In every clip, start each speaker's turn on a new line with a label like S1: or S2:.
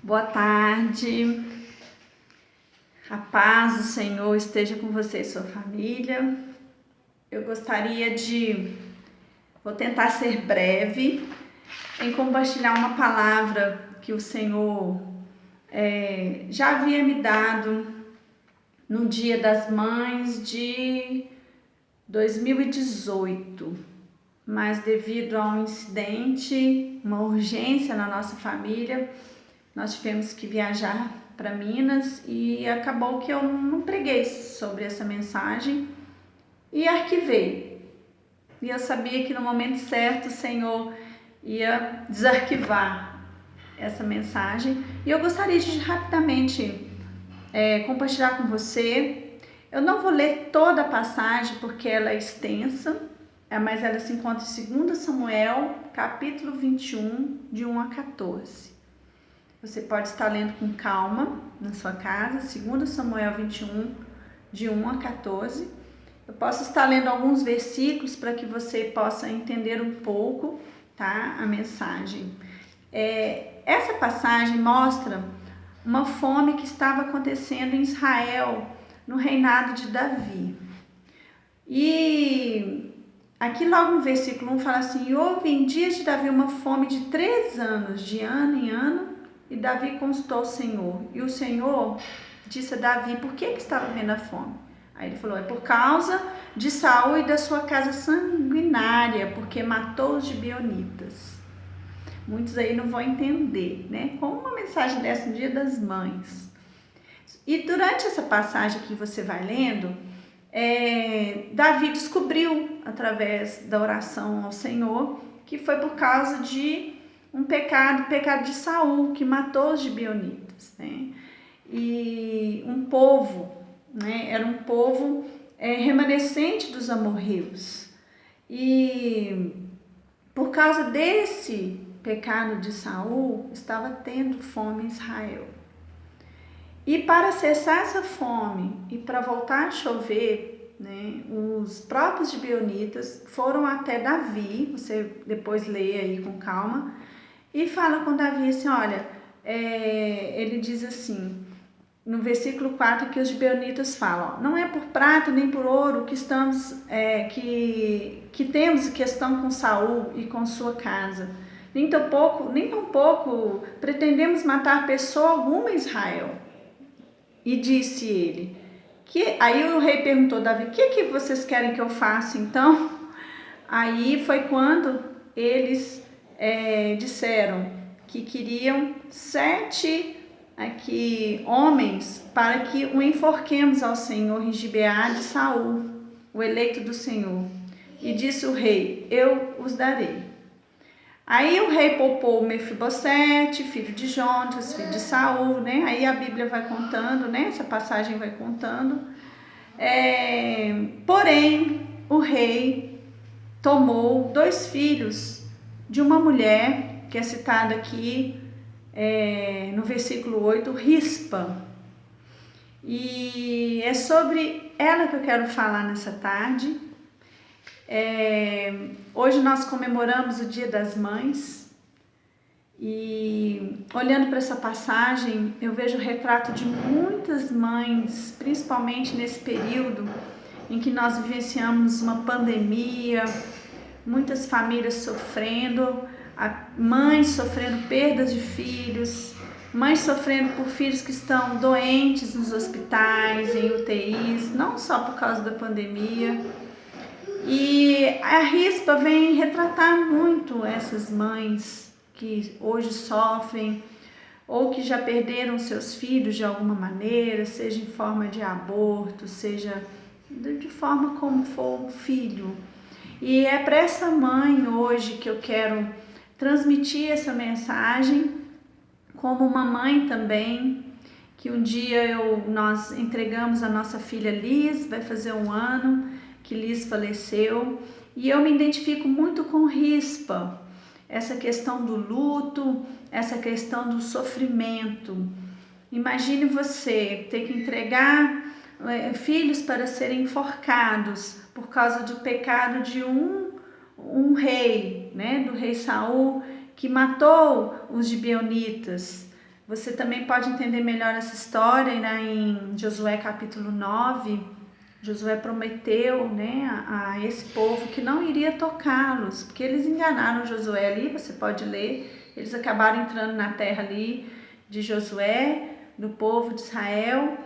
S1: Boa tarde, a paz do Senhor esteja com você e sua família. Eu vou tentar ser breve em compartilhar uma palavra que o Senhor já havia me dado no Dia das Mães de 2018, mas devido a um incidente, uma urgência na nossa família, nós tivemos que viajar para Minas e acabou que eu não preguei sobre essa mensagem e arquivei. E eu sabia que no momento certo o Senhor ia desarquivar essa mensagem. E eu gostaria de rapidamente compartilhar com você. Eu não vou ler toda a passagem porque ela é extensa, mas ela se encontra em 2 Samuel, capítulo 21, de 1 a 14. Você pode estar lendo com calma na sua casa, 2 Samuel 21, de 1 a 14. Eu posso estar lendo alguns versículos para que você possa entender um pouco, tá, a mensagem. Essa passagem mostra uma fome que estava acontecendo em Israel no reinado de Davi. E aqui logo no versículo 1 fala assim: houve em dias de Davi uma fome de 3 anos, de ano em ano, e Davi consultou o Senhor. E o Senhor disse a Davi por que estava havendo a fome. Aí ele falou: é por causa de Saul e da sua casa sanguinária, porque matou os gibeonitas. Muitos aí não vão entender, né? Como uma mensagem dessa no Dia das Mães. E durante essa passagem que você vai lendo, Davi descobriu, através da oração ao Senhor, que foi por causa de um pecado, o pecado de Saul, que matou os gibeonitas, né? E um povo, né? Era um povo remanescente dos amorreus. E por causa desse pecado de Saul, estava tendo fome em Israel. E para cessar essa fome e para voltar a chover, né, os próprios gibeonitas foram até Davi, você depois lê aí com calma, e fala com Davi assim, olha, ele diz assim, no versículo 4 que os gibeonitas falam, ó, não é por prata nem por ouro que estamos, que temos questão com Saul e com sua casa, nem tão pouco pretendemos matar pessoa alguma em Israel. E disse ele, aí o rei perguntou a Davi, o que vocês querem que eu faça então? Aí foi quando eles disseram que queriam 7 homens para que o enforquemos ao Senhor em Gibeá de Saul, o eleito do Senhor. E disse o rei, eu os darei. Aí o rei poupou Mefibosete, filho de Jonatas, filho de Saul, né? Aí a Bíblia vai contando, né? Essa passagem vai contando. Porém, o rei tomou 2 filhos de uma mulher, que é citada aqui no versículo 8, Rispa. E é sobre ela que eu quero falar nessa tarde. Hoje nós comemoramos o Dia das Mães e olhando para essa passagem eu vejo o retrato de muitas mães, principalmente nesse período em que nós vivenciamos uma pandemia, muitas famílias sofrendo, mães sofrendo perdas de filhos, mães sofrendo por filhos que estão doentes nos hospitais, em UTIs, não só por causa da pandemia. E a Rispa vem retratar muito essas mães que hoje sofrem ou que já perderam seus filhos de alguma maneira, seja em forma de aborto, seja de forma como for o filho. E é para essa mãe hoje que eu quero transmitir essa mensagem, como uma mãe também, que um dia nós entregamos a nossa filha Liz, vai fazer 1 ano, que Liz faleceu, e eu me identifico muito com Rispa, essa questão do luto, essa questão do sofrimento. Imagine você ter que entregar filhos para serem enforcados por causa do pecado de um rei, né, do rei Saul, que matou os gibeonitas. Você também pode entender melhor essa história, né, em Josué capítulo 9. Josué prometeu, né, a esse povo que não iria tocá-los, porque eles enganaram Josué ali, você pode ler, eles acabaram entrando na terra ali de Josué, do povo de Israel,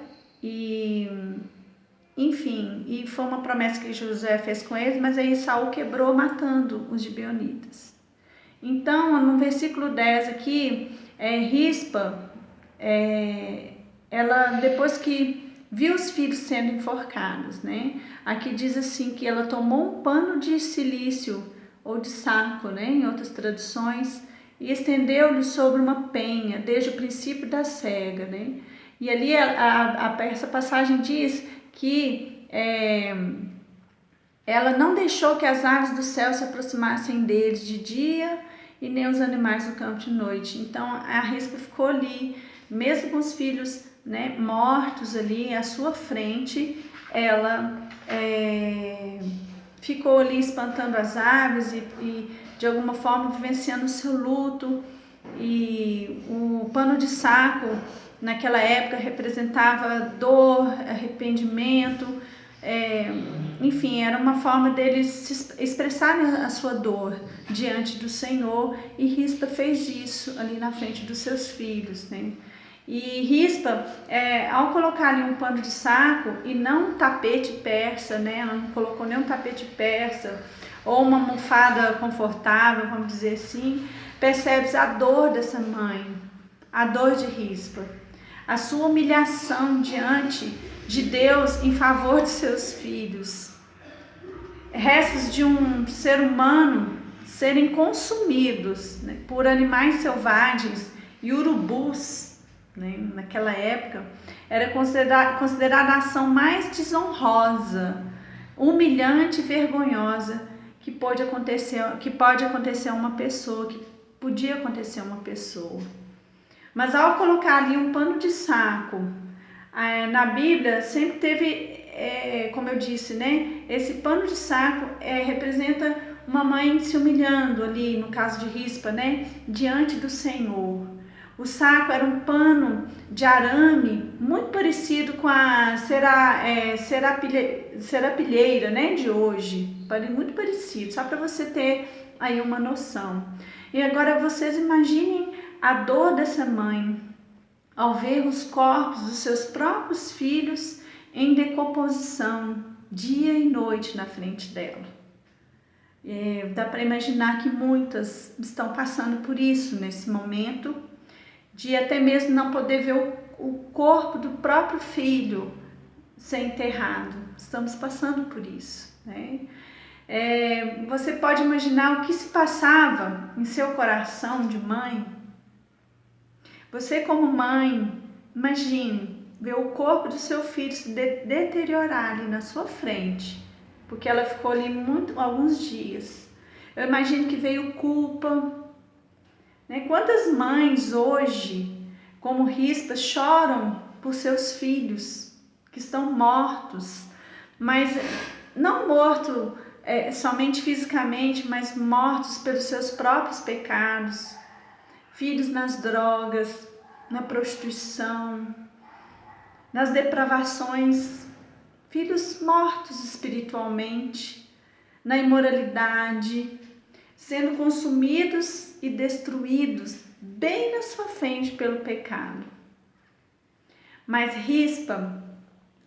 S1: e enfim, e foi uma promessa que Josué fez com eles, mas aí Saul quebrou matando os gibeonitas. Então, no versículo 10 aqui, Rispa, ela depois que viu os filhos sendo enforcados, né? Aqui diz assim que ela tomou um pano de cilício ou de saco, né? Em outras traduções, e estendeu-lhe sobre uma penha, desde o princípio da cega, né? E ali essa passagem diz que ela não deixou que as aves do céu se aproximassem deles de dia e nem os animais do campo de noite. Então a Rispa ficou ali, mesmo com os filhos, né, mortos ali à sua frente, ela ficou ali espantando as aves e de alguma forma vivenciando o seu luto. E o pano de saco naquela época representava dor, arrependimento, enfim, era uma forma deles se expressarem a sua dor diante do Senhor, e Rispa fez isso ali na frente dos seus filhos, né? E Rispa, ao colocar ali um pano de saco e não um tapete persa, né? Ela não colocou nem um tapete persa ou uma almofada confortável, vamos dizer assim, percebe a dor dessa mãe, a dor de Rispa, a sua humilhação diante de Deus em favor de seus filhos, restos de um ser humano serem consumidos, né, por animais selvagens e urubus, né, naquela época era considerada a ação mais desonrosa, humilhante e vergonhosa que pode acontecer a uma pessoa, que podia acontecer a uma pessoa. Mas ao colocar ali um pano de saco, na Bíblia sempre teve, como eu disse, né? Esse pano de saco representa uma mãe se humilhando ali, no caso de Rispa, né? Diante do Senhor. O saco era um pano de arame muito parecido com a serapilheira, né? De hoje. Muito parecido, só para você ter aí uma noção. E agora vocês imaginem a dor dessa mãe ao ver os corpos dos seus próprios filhos em decomposição dia e noite na frente dela. Dá para imaginar que muitas estão passando por isso nesse momento, de até mesmo não poder ver o corpo do próprio filho ser enterrado. Estamos passando por isso, né? Você pode imaginar o que se passava em seu coração de mãe? Você como mãe, imagine ver o corpo do seu filho se deteriorar ali na sua frente, porque ela ficou ali alguns dias. Eu imagino que veio culpa, né? Quantas mães hoje, como Rispa, choram por seus filhos que estão mortos, mas não mortos somente fisicamente, mas mortos pelos seus próprios pecados. Filhos nas drogas, na prostituição, nas depravações, filhos mortos espiritualmente, na imoralidade, sendo consumidos e destruídos bem na sua frente pelo pecado. Mas Rispa,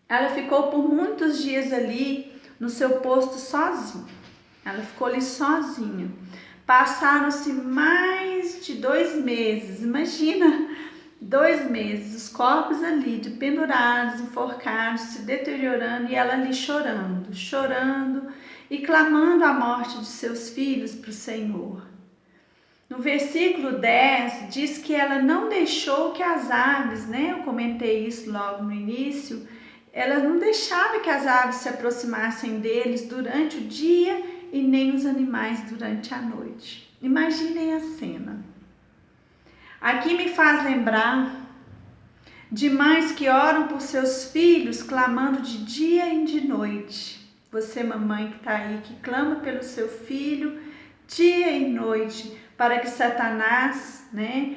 S1: ela ficou por muitos dias ali no seu posto sozinha. Ela ficou ali sozinha. Passaram-se mais de 2 meses, imagina, 2 meses, os corpos ali, de pendurados, enforcados, se deteriorando, e ela ali chorando e clamando a morte de seus filhos para o Senhor. No versículo 10, diz que ela não deixou que as aves, né? Eu comentei isso logo no início, ela não deixava que as aves se aproximassem deles durante o dia e nem os animais durante a noite. Imaginem a cena. Aqui me faz lembrar de mães que oram por seus filhos, clamando de dia e de noite. Você, mamãe que está aí, que clama pelo seu filho dia e noite, para que Satanás, né,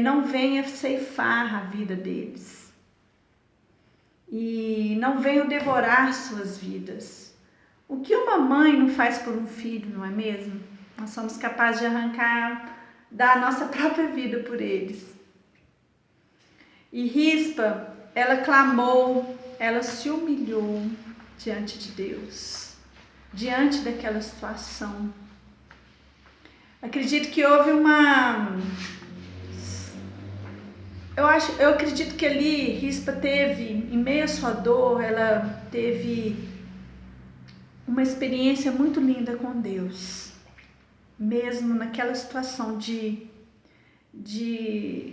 S1: não venha ceifar a vida deles e não venha devorar suas vidas. O que uma mãe não faz por um filho, não é mesmo? Nós somos capazes de arrancar da nossa própria vida por eles. E Rispa, ela clamou, ela se humilhou diante de Deus, diante daquela situação. Acredito que houve eu acredito que ali Rispa teve, em meio à sua dor, ela teve uma experiência muito linda com Deus, mesmo naquela situação de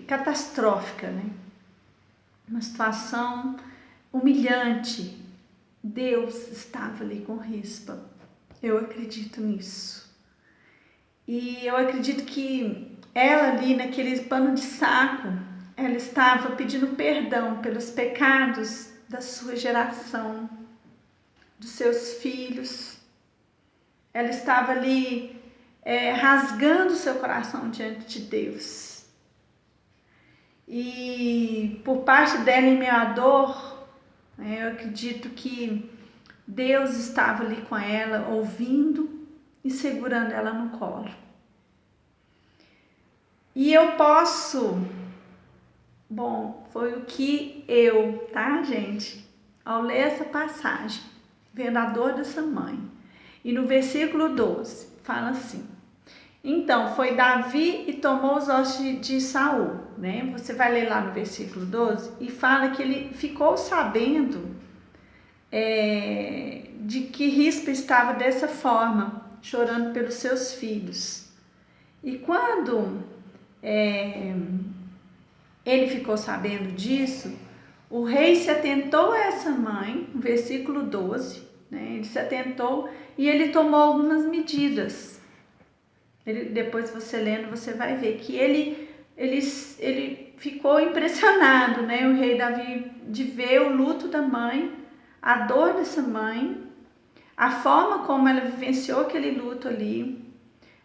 S1: catastrófica, né? Uma situação humilhante. Deus estava ali com Rispa. Eu acredito nisso. E eu acredito que ela ali naquele pano de saco, ela estava pedindo perdão pelos pecados da sua geração, dos seus filhos. Ela estava ali rasgando seu coração diante de Deus. E por parte dela, em meio à dor, eu acredito que Deus estava ali com ela, ouvindo e segurando ela no colo. E eu posso... Bom, foi o que tá, gente? Ao ler essa passagem, vendo a dor dessa mãe. E no versículo 12, fala assim: então, foi Davi e tomou os ossos de Saul, né? Você vai ler lá no versículo 12 e fala que ele ficou sabendo de que Rispa estava dessa forma, chorando pelos seus filhos. E quando ele ficou sabendo disso, o rei se atentou a essa mãe, no versículo 12, né? Ele se atentou e ele tomou algumas medidas. Depois você lendo, você vai ver que ele ficou impressionado, né? O rei Davi, de ver o luto da mãe, a dor dessa mãe, a forma como ela vivenciou aquele luto ali,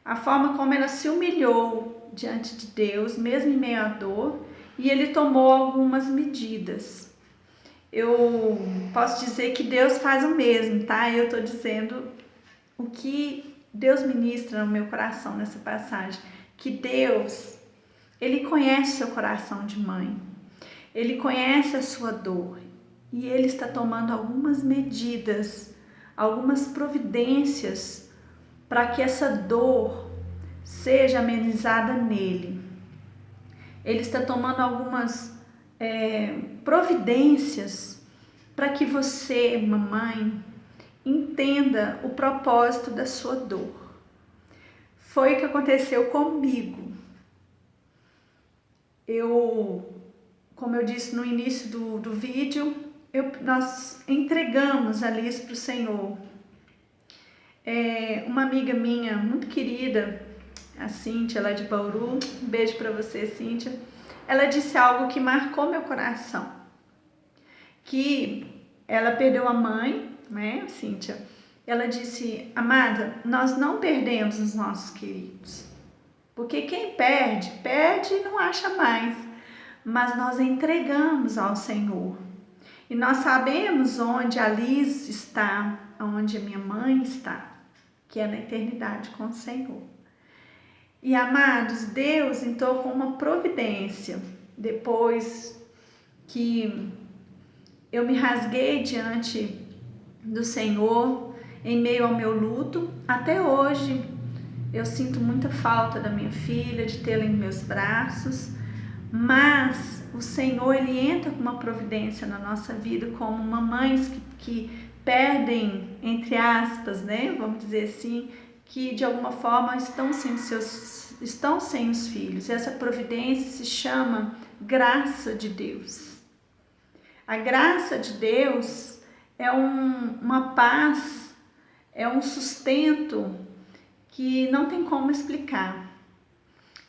S1: a forma como ela se humilhou diante de Deus, mesmo em meio à dor, e ele tomou algumas medidas. Eu posso dizer que Deus faz o mesmo, tá? Eu estou dizendo o que Deus ministra no meu coração nessa passagem, que Deus, Ele conhece seu coração de mãe, Ele conhece a sua dor e Ele está tomando algumas medidas, algumas providências para que essa dor seja amenizada nele. Ele está tomando algumas providências para que você, mamãe, entenda o propósito da sua dor. Foi o que aconteceu comigo. Como eu disse no início do vídeo, nós entregamos a Liz para o Senhor. Uma amiga minha muito querida, a Cíntia, lá de Bauru, um beijo para você, Cíntia. Ela disse algo que marcou meu coração, que ela perdeu a mãe, né, Cíntia? Ela disse: amada, nós não perdemos os nossos queridos, porque quem perde e não acha mais, mas nós entregamos ao Senhor. E nós sabemos onde a Liz está, onde a minha mãe está, que é na eternidade com o Senhor. E amados, Deus entrou com uma providência depois que eu me rasguei diante do Senhor em meio ao meu luto. Até hoje eu sinto muita falta da minha filha, de tê-la em meus braços, mas o Senhor, Ele entra com uma providência na nossa vida, como mamães que perdem, entre aspas, né, vamos dizer assim, que de alguma forma estão sem os filhos. Essa providência se chama graça de Deus. A graça de Deus é uma paz, é um sustento que não tem como explicar.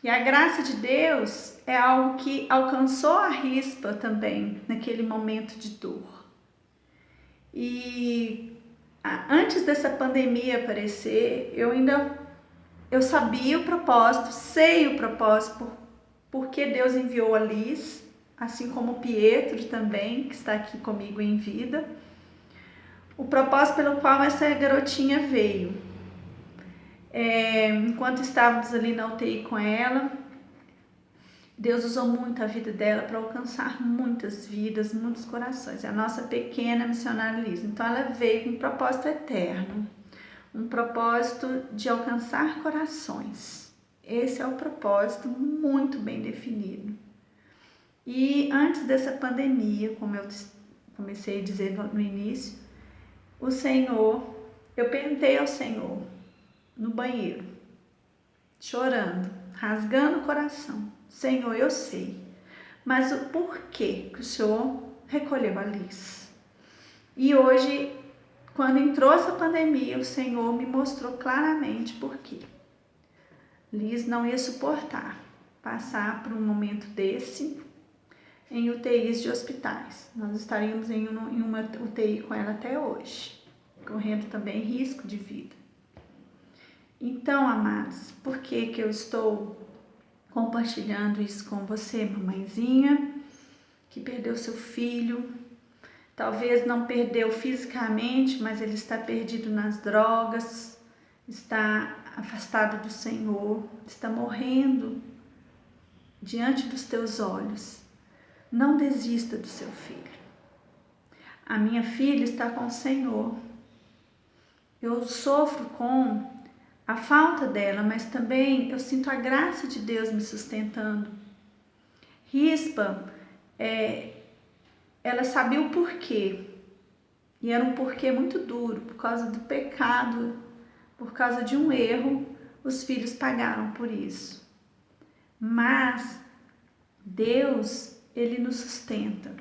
S1: E a graça de Deus é algo que alcançou a Rispa também naquele momento de dor. E antes dessa pandemia aparecer, eu sabia o propósito, sei o propósito porque Deus enviou a Liz, assim como o Pietro também, que está aqui comigo em vida. O propósito pelo qual essa garotinha veio. Enquanto estávamos ali na UTI com ela, Deus usou muito a vida dela para alcançar muitas vidas, muitos corações. É a nossa pequena missionária Liz. Então ela veio com um propósito eterno, um propósito de alcançar corações. Esse é o propósito muito bem definido. E antes dessa pandemia, como eu comecei a dizer no início, eu perguntei ao Senhor no banheiro, chorando, rasgando o coração: Senhor, eu sei, mas o porquê que o Senhor recolheu a Liz? E hoje, quando entrou essa pandemia, o Senhor me mostrou claramente por quê. Liz não ia suportar passar por um momento desse em UTIs de hospitais. Nós estaríamos em uma UTI com ela até hoje, correndo também risco de vida. Então, amados, por que eu estou compartilhando isso com você, mamãezinha, que perdeu seu filho? Talvez não perdeu fisicamente, mas ele está perdido nas drogas, está afastado do Senhor, está morrendo diante dos teus olhos. Não desista do seu filho. A minha filha está com o Senhor. Eu sofro com a falta dela, mas também eu sinto a graça de Deus me sustentando. Rispa, ela sabia o porquê. E era um porquê muito duro, por causa do pecado, por causa de um erro, os filhos pagaram por isso. Mas Deus, Ele nos sustenta.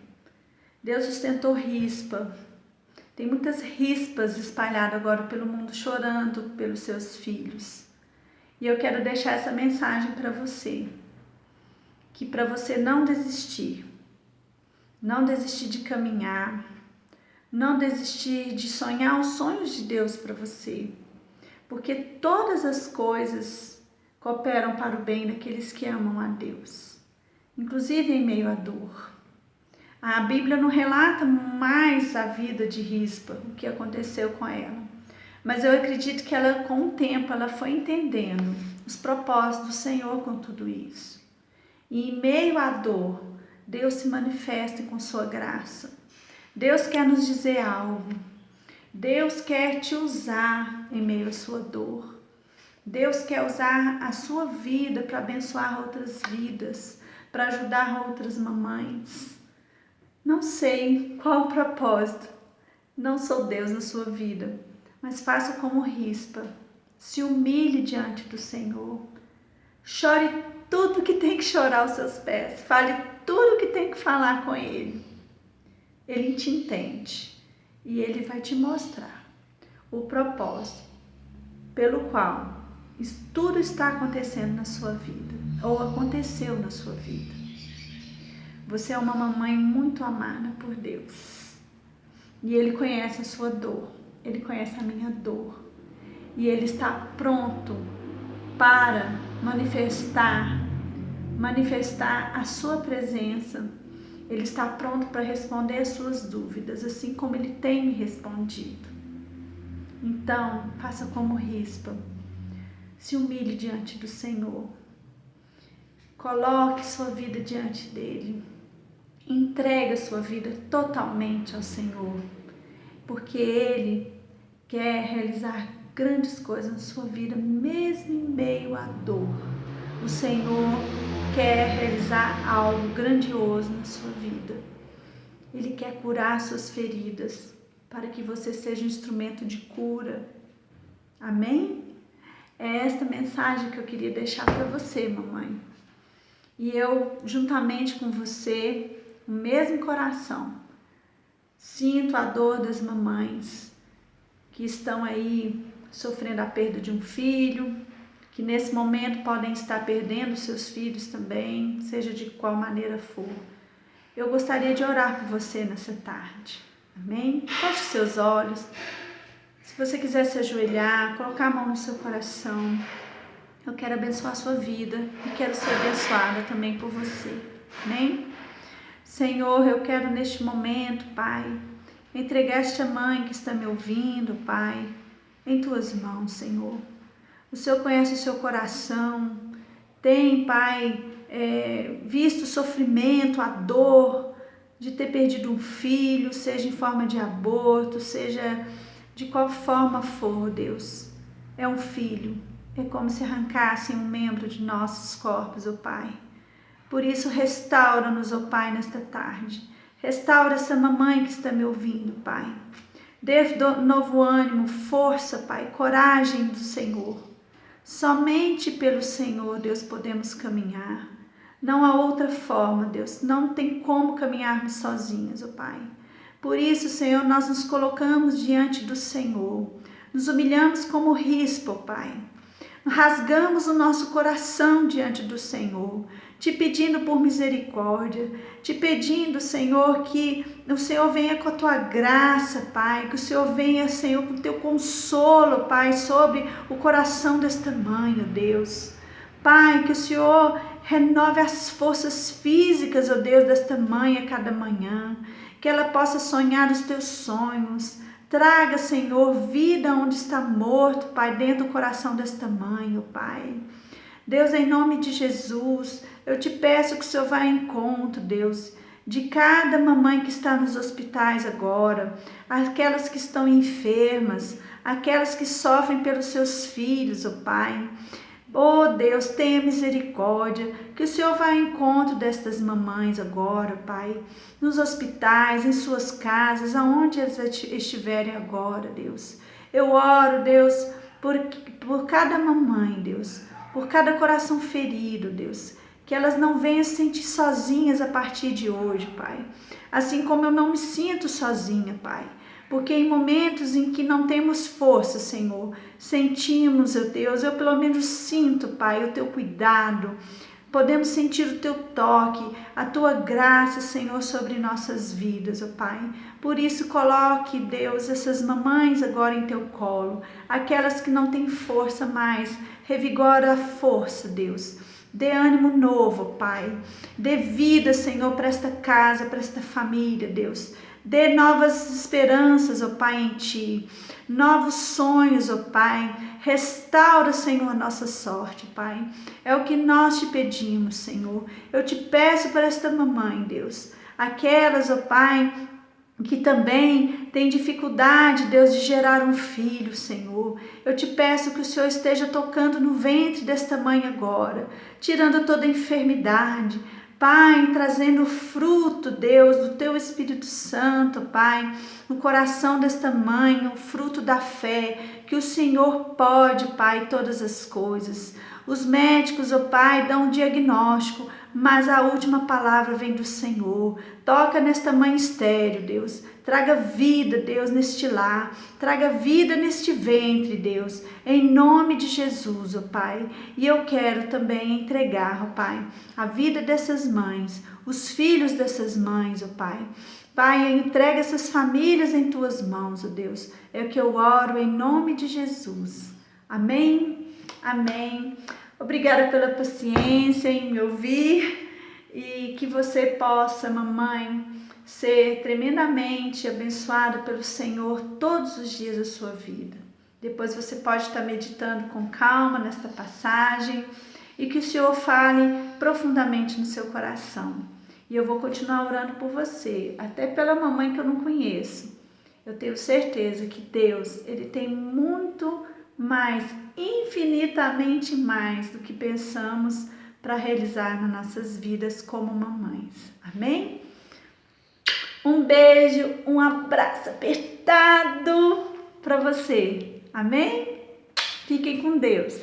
S1: Deus sustentou Rispa. Tem muitas rispas espalhadas agora pelo mundo chorando pelos seus filhos. E eu quero deixar essa mensagem para você. Que para você não desistir de caminhar, não desistir de sonhar os sonhos de Deus para você. Porque todas as coisas cooperam para o bem daqueles que amam a Deus, inclusive em meio à dor. A Bíblia não relata mais a vida de Rispa, o que aconteceu com ela. Mas eu acredito que ela, com o tempo, ela foi entendendo os propósitos do Senhor com tudo isso. E em meio à dor, Deus se manifesta com sua graça. Deus quer nos dizer algo. Deus quer te usar em meio à sua dor. Deus quer usar a sua vida para abençoar outras vidas, para ajudar outras mamães. Não sei qual o propósito, não sou Deus na sua vida, mas faça como Rispa, se humilhe diante do Senhor, chore tudo que tem que chorar aos seus pés, fale tudo que tem que falar com Ele. Ele te entende e Ele vai te mostrar o propósito pelo qual tudo está acontecendo na sua vida, ou aconteceu na sua vida. Você é uma mamãe muito amada por Deus. E Ele conhece a sua dor. Ele conhece a minha dor. E Ele está pronto para manifestar a sua presença. Ele está pronto para responder as suas dúvidas, assim como Ele tem me respondido. Então, faça como Rispa. Se humilhe diante do Senhor. Coloque sua vida diante dEle. Entregue a sua vida totalmente ao Senhor, porque Ele quer realizar grandes coisas na sua vida, mesmo em meio à dor. O Senhor quer realizar algo grandioso na sua vida. Ele quer curar suas feridas, para que você seja um instrumento de cura. Amém? É esta mensagem que eu queria deixar para você, mamãe. E eu, juntamente com você, o mesmo coração, sinto a dor das mamães que estão aí sofrendo a perda de um filho, que nesse momento podem estar perdendo seus filhos também, seja de qual maneira for. Eu gostaria de orar por você nessa tarde, amém? Feche seus olhos. Se você quiser se ajoelhar, colocar a mão no seu coração. Eu quero abençoar a sua vida e quero ser abençoada também por você. Amém? Senhor, eu quero neste momento, Pai, entregar esta mãe que está me ouvindo, Pai, em tuas mãos, Senhor. O Senhor conhece o seu coração. Tem, Pai, visto o sofrimento, a dor de ter perdido um filho, seja em forma de aborto, seja de qual forma for, Deus. É um filho. É como se arrancassem um membro de nossos corpos, ó Pai. Por isso, restaura-nos, ó Pai, nesta tarde. Restaura essa mamãe que está me ouvindo, Pai. Dê novo ânimo, força, Pai, coragem do Senhor. Somente pelo Senhor, Deus, podemos caminhar. Não há outra forma, Deus. Não tem como caminharmos sozinhos, ó Pai. Por isso, Senhor, nós nos colocamos diante do Senhor. Nos humilhamos como rispo, ó Pai. Rasgamos o nosso coração diante do Senhor, te pedindo por misericórdia, te pedindo, Senhor, que o Senhor venha com a tua graça, Pai, que o Senhor venha, Senhor, com o teu consolo, Pai, sobre o coração desta mãe, ó Deus. Pai, que o Senhor renove as forças físicas, ó Deus, desta mãe a cada manhã, que ela possa sonhar os teus sonhos. Traga, Senhor, vida onde está morto, Pai, dentro do coração desta mãe, ó Pai. Deus, em nome de Jesus, eu te peço que o Senhor vá ao encontro, Deus, de cada mamãe que está nos hospitais agora, aquelas que estão enfermas, aquelas que sofrem pelos seus filhos, ó Pai. Oh Deus, tenha misericórdia, que o Senhor vá ao encontro destas mamães agora, Pai, nos hospitais, em suas casas, aonde elas estiverem agora, Deus. Eu oro, Deus, por cada mamãe, Deus, por cada coração ferido, Deus, que elas não venham se sentir sozinhas a partir de hoje, Pai. Assim como eu não me sinto sozinha, Pai. Porque em momentos em que não temos força, Senhor, sentimos, ó Deus, eu pelo menos sinto, Pai, o teu cuidado, podemos sentir o teu toque, a tua graça, Senhor, sobre nossas vidas, ó Pai. Por isso, coloque, Deus, essas mamães agora em teu colo, aquelas que não têm força mais, revigora a força, Deus. Dê ânimo novo, Pai. Dê vida, Senhor, para esta casa, para esta família, Deus. Dê novas esperanças, ó Pai, em Ti. Novos sonhos, ó Pai. Restaura, Senhor, a nossa sorte, Pai. É o que nós te pedimos, Senhor. Eu te peço para esta mamãe, Deus. Aquelas, ó Pai, que também tem dificuldade, Deus, de gerar um filho, Senhor. Eu te peço que o Senhor esteja tocando no ventre desta mãe agora, tirando toda a enfermidade, Pai, trazendo fruto, Deus, do Teu Espírito Santo, Pai, no coração desta mãe, o fruto da fé, que o Senhor pode, Pai, todas as coisas. Os médicos, ó Pai, dão um diagnóstico, mas a última palavra vem do Senhor. Toca nesta mãe estéril, Deus. Traga vida, Deus, neste lar. Traga vida neste ventre, Deus. Em nome de Jesus, ó Pai. E eu quero também entregar, ó Pai, a vida dessas mães, os filhos dessas mães, ó Pai. Pai, entrega essas famílias em Tuas mãos, ó Deus. É o que eu oro em nome de Jesus. Amém? Amém. Obrigada pela paciência em me ouvir e que você possa, mamãe, ser tremendamente abençoada pelo Senhor todos os dias da sua vida. Depois você pode estar meditando com calma nesta passagem e que o Senhor fale profundamente no seu coração. E eu vou continuar orando por você, até pela mamãe que eu não conheço. Eu tenho certeza que Deus, Ele tem muito mais, infinitamente mais do que pensamos para realizar nas nossas vidas como mamães. Amém? Um beijo, um abraço apertado para você. Amém? Fiquem com Deus.